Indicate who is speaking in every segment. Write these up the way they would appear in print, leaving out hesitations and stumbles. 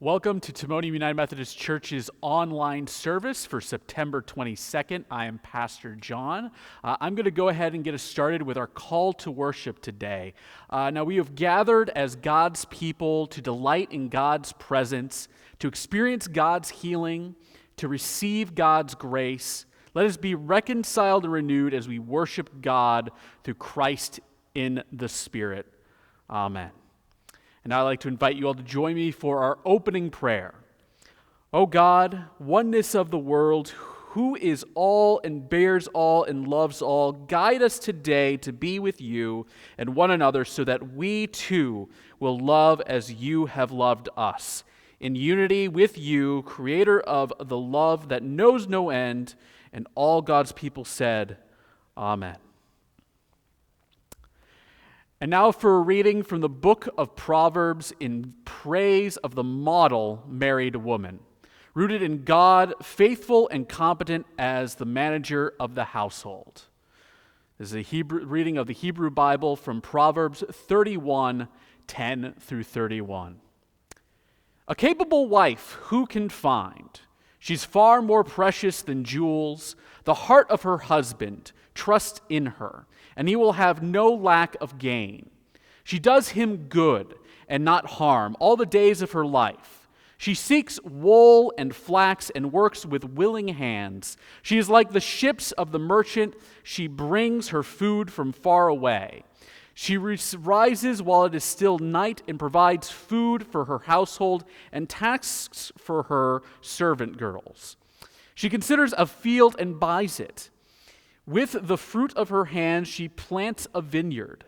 Speaker 1: Welcome to Timonium United Methodist Church's online service for September 22nd. I am Pastor John. I'm going to go ahead and get us started with our call to worship today. Now, we have gathered as God's people to delight in God's presence, to experience God's healing, to receive God's grace. Let us be reconciled and renewed as we worship God through Christ in the Spirit. Amen. And I'd like to invite you all to join me for our opening prayer. O God, oneness of the world, who is all and bears all and loves all, guide us today to be with you and one another so that we too will love as you have loved us. In unity with you, creator of the love that knows no end, and all God's people said, Amen. And now for a reading from the book of Proverbs in praise of the model married woman, rooted in God, faithful and competent as the manager of the household. This is a reading of the Hebrew Bible from Proverbs 31, 10 through 31. A capable wife who can find? She's far more precious than jewels. The heart of her husband trusts in her, and he will have no lack of gain. She does him good and not harm all the days of her life. She seeks wool and flax and works with willing hands. She is like the ships of the merchant. She brings her food from far away. She rises while it is still night and provides food for her household and tasks for her servant girls. She considers a field and buys it. With the fruit of her hands, she plants a vineyard.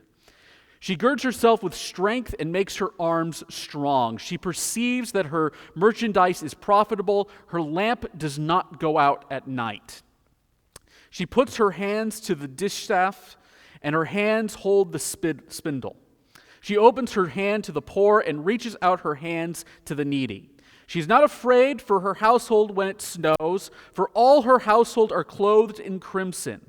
Speaker 1: She girds herself with strength and makes her arms strong. She perceives that her merchandise is profitable. Her lamp does not go out at night. She puts her hands to the distaff, and her hands hold the spindle. She opens her hand to the poor and reaches out her hands to the needy. She is not afraid for her household when it snows, for all her household are clothed in crimson.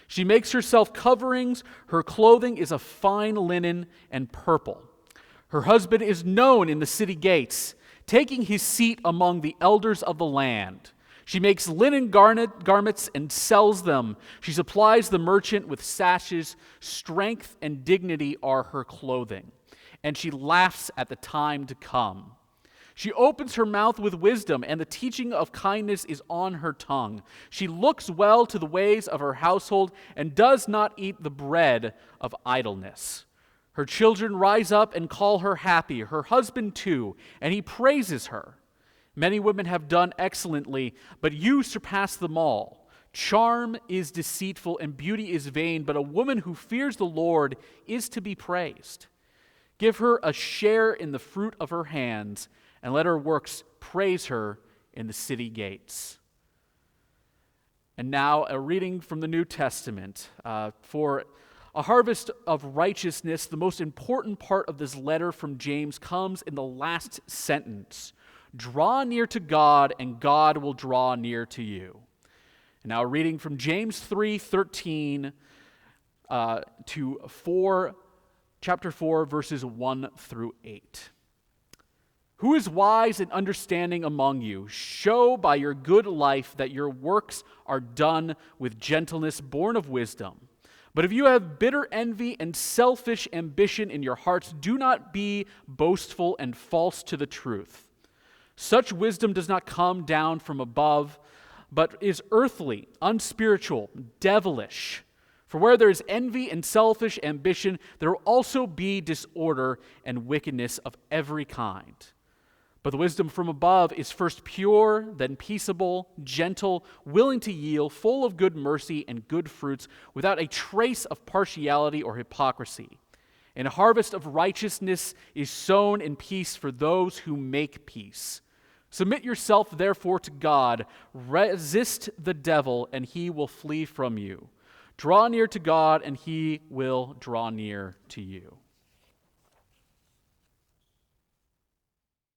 Speaker 1: She makes herself coverings. Her clothing is of fine linen and purple. Her husband is known in the city gates, taking his seat among the elders of the land. She makes linen garments and sells them. She supplies the merchant with sashes. Strength and dignity are her clothing, and she laughs at the time to come. She opens her mouth with wisdom, and the teaching of kindness is on her tongue. She looks well to the ways of her household and does not eat the bread of idleness. Her children rise up and call her happy, her husband too, and he praises her. Many women have done excellently, but you surpass them all. Charm is deceitful and beauty is vain, but a woman who fears the Lord is to be praised. Give her a share in the fruit of her hands, and let her works praise her in the city gates. And now a reading from the New Testament. For a harvest of righteousness, the most important part of this letter from James comes in the last sentence. Draw near to God, and God will draw near to you. And now a reading from James 3:13 to chapter 4, verses 1 through 8. Who is wise and understanding among you? Show by your good life that your works are done with gentleness born of wisdom. But if you have bitter envy and selfish ambition in your hearts, do not be boastful and false to the truth. Such wisdom does not come down from above, but is earthly, unspiritual, devilish. For where there is envy and selfish ambition, there will also be disorder and wickedness of every kind. But the wisdom from above is first pure, then peaceable, gentle, willing to yield, full of good mercy and good fruits, without a trace of partiality or hypocrisy. And a harvest of righteousness is sown in peace for those who make peace. Submit yourself, therefore, to God. Resist the devil, and he will flee from you. Draw near to God, and he will draw near to you.